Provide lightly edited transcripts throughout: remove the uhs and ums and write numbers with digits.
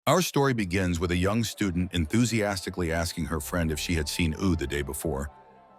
Our story begins with a young student enthusiastically asking her friend if she had seen Oo the day before.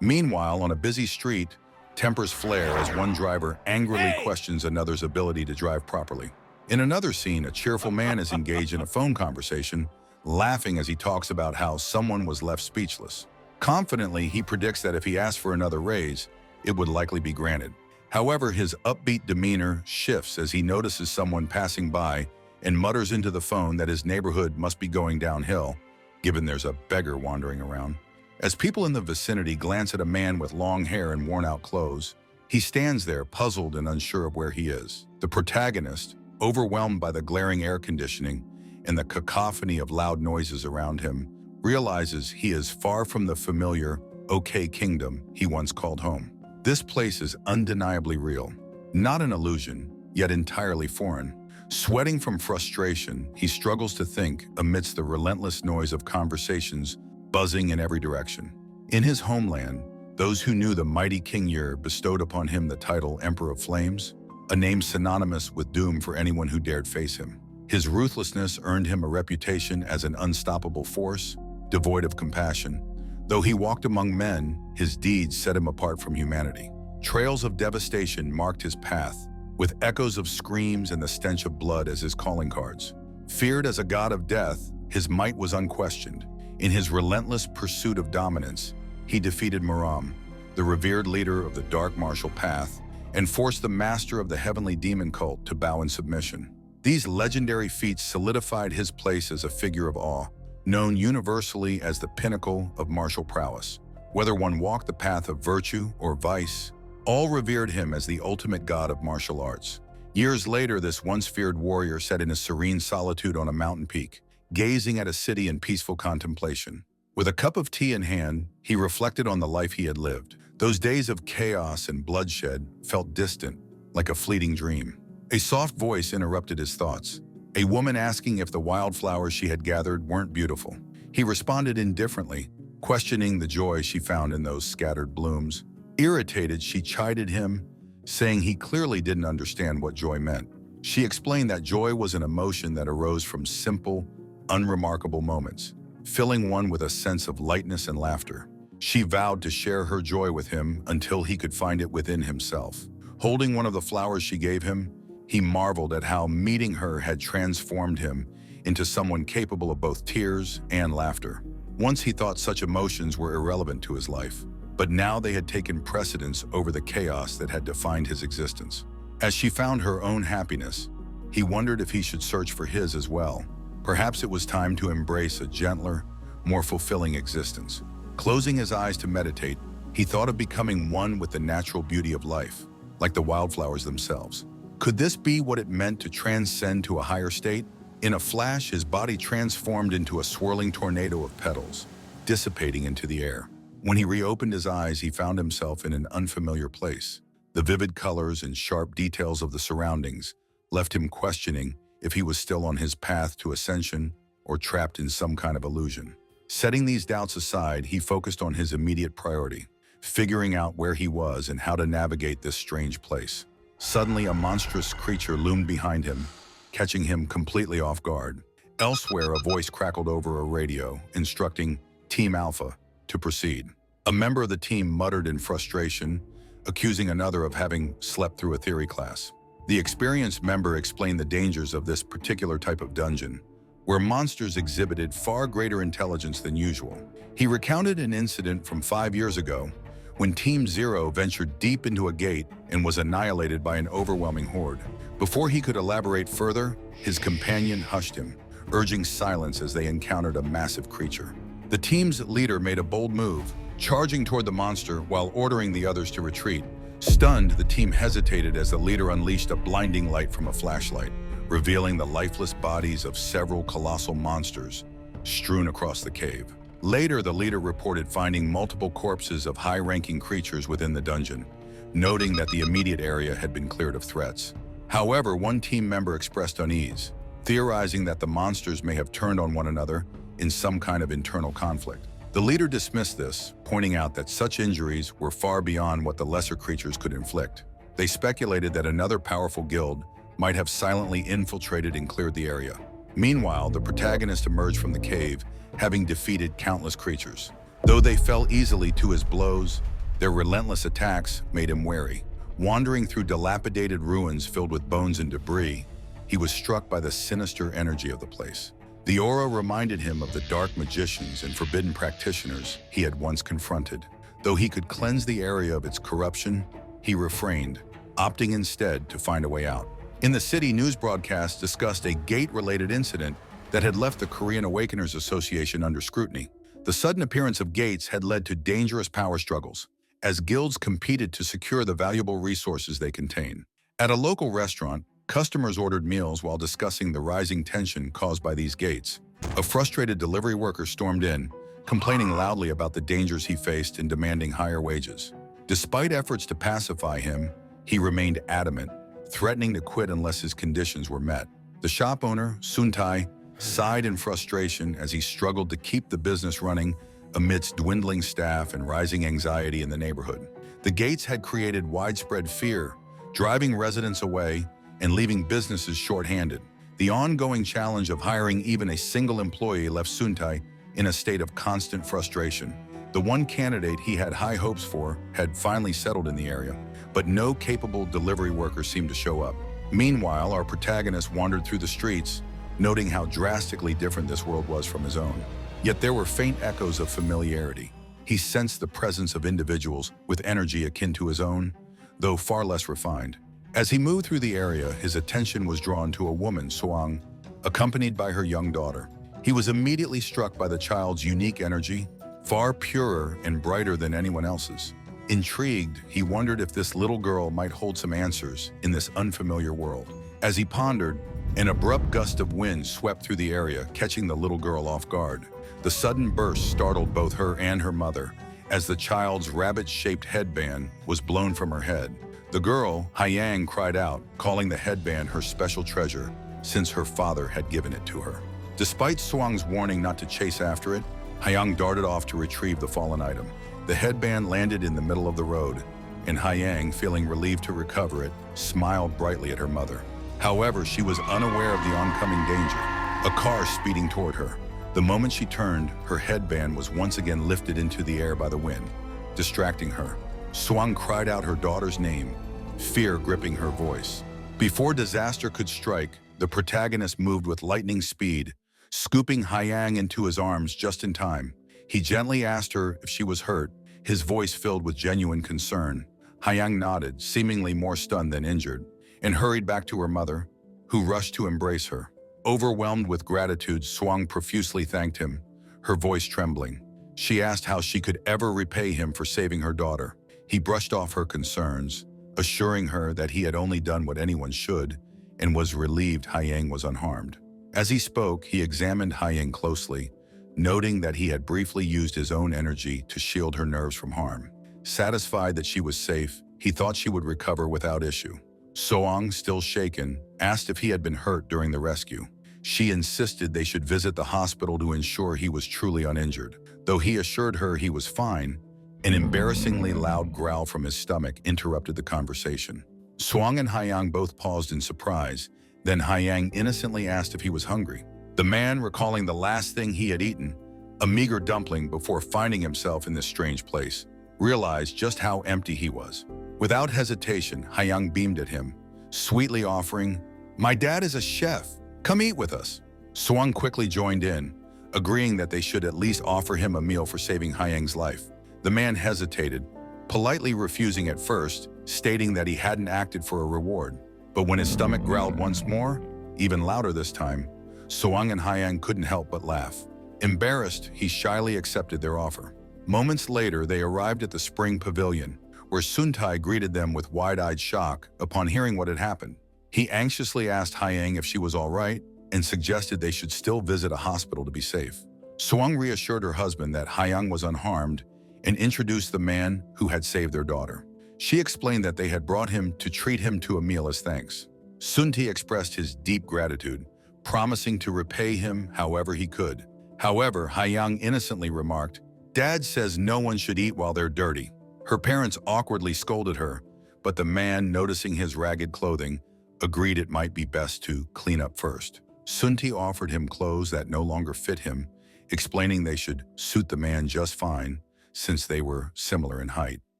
Meanwhile, on a busy street, tempers flare as one driver angrily questions another's ability to drive properly. In another scene, a cheerful man is engaged in a phone conversation, laughing as he talks about how someone was left speechless. Confidently, he predicts that if he asks for another raise, it would likely be granted. However, his upbeat demeanor shifts as he notices someone passing by and mutters into the phone that his neighborhood must be going downhill, given there's a beggar wandering around. As people in the vicinity glance at a man with long hair and worn-out clothes, he stands there puzzled and unsure of where he is. The protagonist, overwhelmed by the glaring air conditioning and the cacophony of loud noises around him, realizes he is far from the familiar, okay kingdom he once called home. This place is undeniably real, not an illusion, yet entirely foreign. Sweating from frustration, he struggles to think amidst the relentless noise of conversations buzzing in every direction. In his homeland, those who knew the mighty King Yer bestowed upon him the title Emperor of Flames, a name synonymous with doom for anyone who dared face him. His ruthlessness earned him a reputation as an unstoppable force, devoid of compassion. Though he walked among men, his deeds set him apart from humanity. Trails of devastation marked his path, with echoes of screams and the stench of blood as his calling cards. Feared as a god of death, his might was unquestioned. In his relentless pursuit of dominance, he defeated Morden, the revered leader of the dark martial path, and forced the master of the heavenly demon cult to bow in submission. These legendary feats solidified his place as a figure of awe, known universally as the pinnacle of martial prowess. Whether one walked the path of virtue or vice, all revered him as the ultimate god of martial arts. Years later, this once feared warrior sat in a serene solitude on a mountain peak, gazing at a city in peaceful contemplation. With a cup of tea in hand, he reflected on the life he had lived. Those days of chaos and bloodshed felt distant, like a fleeting dream. A soft voice interrupted his thoughts, a woman asking if the wildflowers she had gathered weren't beautiful. He responded indifferently, questioning the joy she found in those scattered blooms. Irritated, she chided him, saying he clearly didn't understand what joy meant. She explained that joy was an emotion that arose from simple, unremarkable moments, filling one with a sense of lightness and laughter. She vowed to share her joy with him until he could find it within himself. Holding one of the flowers she gave him, he marveled at how meeting her had transformed him into someone capable of both tears and laughter. Once he thought such emotions were irrelevant to his life, but now they had taken precedence over the chaos that had defined his existence. As she found her own happiness, he wondered if he should search for his as well. Perhaps it was time to embrace a gentler, more fulfilling existence. Closing his eyes to meditate, he thought of becoming one with the natural beauty of life, like the wildflowers themselves. Could this be what it meant to transcend to a higher state? In a flash, his body transformed into a swirling tornado of petals, dissipating into the air. When he reopened his eyes, he found himself in an unfamiliar place. The vivid colors and sharp details of the surroundings left him questioning if he was still on his path to ascension or trapped in some kind of illusion. Setting these doubts aside, he focused on his immediate priority, figuring out where he was and how to navigate this strange place. Suddenly, a monstrous creature loomed behind him, catching him completely off guard. Elsewhere, a voice crackled over a radio, instructing Team Alpha to proceed. A member of the team muttered in frustration, accusing another of having slept through a theory class. The experienced member explained the dangers of this particular type of dungeon, where monsters exhibited far greater intelligence than usual. He recounted an incident from 5 years ago, when Team Zero ventured deep into a gate and was annihilated by an overwhelming horde. Before he could elaborate further, his companion hushed him, urging silence as they encountered a massive creature. The team's leader made a bold move, charging toward the monster while ordering the others to retreat. Stunned, the team hesitated as the leader unleashed a blinding light from a flashlight, revealing the lifeless bodies of several colossal monsters strewn across the cave. Later, the leader reported finding multiple corpses of high-ranking creatures within the dungeon, noting that the immediate area had been cleared of threats. However, one team member expressed unease, theorizing that the monsters may have turned on one another in some kind of internal conflict. The leader dismissed this, pointing out that such injuries were far beyond what the lesser creatures could inflict. They speculated that another powerful guild might have silently infiltrated and cleared the area. Meanwhile, the protagonist emerged from the cave, having defeated countless creatures. Though they fell easily to his blows, their relentless attacks made him wary. Wandering through dilapidated ruins filled with bones and debris, he was struck by the sinister energy of the place. The aura reminded him of the dark magicians and forbidden practitioners he had once confronted. Though he could cleanse the area of its corruption, he refrained, opting instead to find a way out. In the city, news broadcasts discussed a gate-related incident that had left the Korean Awakeners Association under scrutiny. The sudden appearance of gates had led to dangerous power struggles, as guilds competed to secure the valuable resources they contain. At a local restaurant, customers ordered meals while discussing the rising tension caused by these gates. A frustrated delivery worker stormed in, complaining loudly about the dangers he faced and demanding higher wages. Despite efforts to pacify him, he remained adamant, threatening to quit unless his conditions were met. The shop owner, Suntai, sighed in frustration as he struggled to keep the business running amidst dwindling staff and rising anxiety in the neighborhood. The gates had created widespread fear, driving residents away and leaving businesses short-handed. The ongoing challenge of hiring even a single employee left Suntai in a state of constant frustration. The one candidate he had high hopes for had finally settled in the area, but no capable delivery worker seemed to show up. Meanwhile, our protagonist wandered through the streets, noting how drastically different this world was from his own. Yet there were faint echoes of familiarity. He sensed the presence of individuals with energy akin to his own, though far less refined. As he moved through the area, his attention was drawn to a woman, Soang, accompanied by her young daughter. He was immediately struck by the child's unique energy, far purer and brighter than anyone else's. Intrigued, he wondered if this little girl might hold some answers in this unfamiliar world. As he pondered, an abrupt gust of wind swept through the area, catching the little girl off guard. The sudden burst startled both her and her mother, as the child's rabbit-shaped headband was blown from her head. The girl, Hyang, cried out, calling the headband her special treasure, since her father had given it to her. Despite Swang's warning not to chase after it, Hyang darted off to retrieve the fallen item. The headband landed in the middle of the road, and Hyang, feeling relieved to recover it, smiled brightly at her mother. However, she was unaware of the oncoming danger, a car speeding toward her. The moment she turned, her headband was once again lifted into the air by the wind, distracting her. Swang cried out her daughter's name, fear gripping her voice. Before disaster could strike, the protagonist moved with lightning speed, scooping Hyang into his arms just in time. He gently asked her if she was hurt, his voice filled with genuine concern. Hyang nodded, seemingly more stunned than injured, and hurried back to her mother, who rushed to embrace her. Overwhelmed with gratitude, Swang profusely thanked him, her voice trembling. She asked how she could ever repay him for saving her daughter. He brushed off her concerns, assuring her that he had only done what anyone should, and was relieved Hyang was unharmed. As he spoke, he examined Hyang closely, noting that he had briefly used his own energy to shield her nerves from harm. Satisfied that she was safe, he thought she would recover without issue. Soang, still shaken, asked if he had been hurt during the rescue. She insisted they should visit the hospital to ensure he was truly uninjured. Though he assured her he was fine, an embarrassingly loud growl from his stomach interrupted the conversation. Swang and Hyang both paused in surprise. Then Hyang innocently asked if he was hungry. The man, recalling the last thing he had eaten, a meager dumpling before finding himself in this strange place, realized just how empty he was. Without hesitation, Hyang beamed at him, sweetly offering, "My dad is a chef. Come eat with us." Swang quickly joined in, agreeing that they should at least offer him a meal for saving Hyang's life. The man hesitated, politely refusing at first, stating that he hadn't acted for a reward. But when his stomach growled once more, even louder this time, Soang and Hyang couldn't help but laugh. Embarrassed, he shyly accepted their offer. Moments later, they arrived at the spring pavilion, where Suntai greeted them with wide-eyed shock upon hearing what had happened. He anxiously asked Hyang if she was all right and suggested they should still visit a hospital to be safe. Soang reassured her husband that Hyang was unharmed and introduced the man who had saved their daughter. She explained that they had brought him to treat him to a meal as thanks. Sunti expressed his deep gratitude, promising to repay him however he could. However, Hyang innocently remarked, "Dad says no one should eat while they're dirty." Her parents awkwardly scolded her, but the man, noticing his ragged clothing, agreed it might be best to clean up first. Sunti offered him clothes that no longer fit him, explaining they should suit the man just fine since they were similar in height.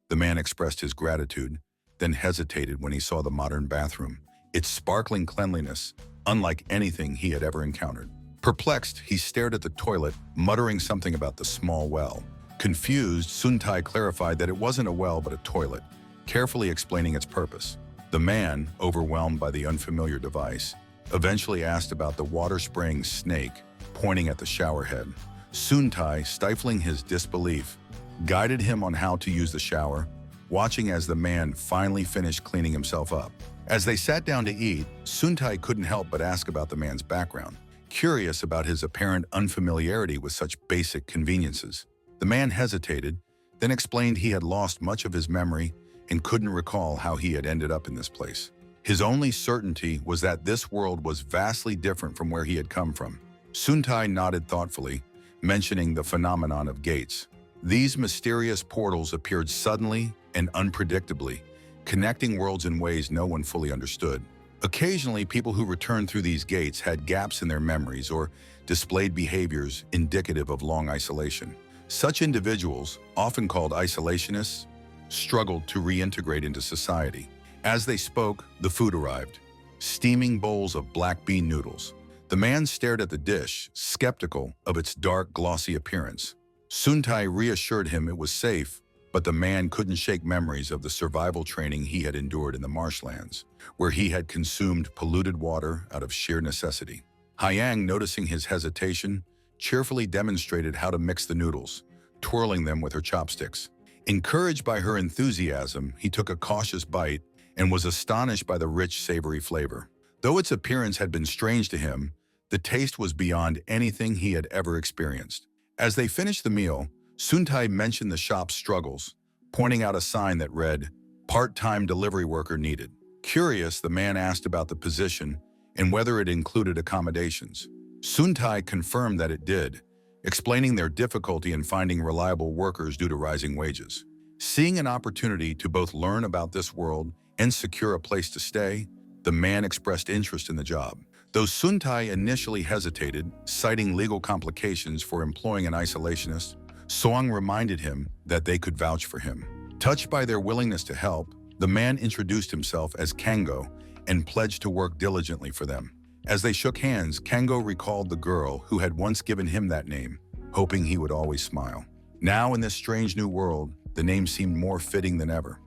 The man expressed his gratitude, then hesitated when he saw the modern bathroom, its sparkling cleanliness, unlike anything he had ever encountered. Perplexed, he stared at the toilet, muttering something about the small well. Confused, Suntai clarified that it wasn't a well but a toilet, carefully explaining its purpose. The man, overwhelmed by the unfamiliar device, eventually asked about the water-spraying snake, pointing at the shower head. Suntai, stifling his disbelief, guided him on how to use the shower, watching as the man finally finished cleaning himself up. As they sat down to eat, Suntai couldn't help but ask about the man's background, curious about his apparent unfamiliarity with such basic conveniences. The man hesitated, then explained he had lost much of his memory and couldn't recall how he had ended up in this place. His only certainty was that this world was vastly different from where he had come from. Suntai nodded thoughtfully, mentioning the phenomenon of gates. These mysterious portals appeared suddenly and unpredictably, connecting worlds in ways no one fully understood. Occasionally, people who returned through these gates had gaps in their memories or displayed behaviors indicative of long isolation. Such individuals, often called isolationists, struggled to reintegrate into society. As they spoke, the food arrived, steaming bowls of black bean noodles. The man stared at the dish, skeptical of its dark, glossy appearance. Suntai reassured him it was safe, but the man couldn't shake memories of the survival training he had endured in the marshlands, where he had consumed polluted water out of sheer necessity. Hyang, noticing his hesitation, cheerfully demonstrated how to mix the noodles, twirling them with her chopsticks. Encouraged by her enthusiasm, he took a cautious bite and was astonished by the rich, savory flavor. Though its appearance had been strange to him, the taste was beyond anything he had ever experienced. As they finished the meal, Suntai mentioned the shop's struggles, pointing out a sign that read, "Part-time delivery worker needed." Curious, the man asked about the position and whether it included accommodations. Suntai confirmed that it did, explaining their difficulty in finding reliable workers due to rising wages. Seeing an opportunity to both learn about this world and secure a place to stay, the man expressed interest in the job. Though Suntai initially hesitated, citing legal complications for employing an isolationist, Soang reminded him that they could vouch for him. Touched by their willingness to help, the man introduced himself as Kango and pledged to work diligently for them. As they shook hands, Kango recalled the girl who had once given him that name, hoping he would always smile. Now in this strange new world, the name seemed more fitting than ever.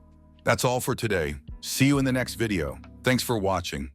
That's all for today. See you in the next video. Thanks for watching.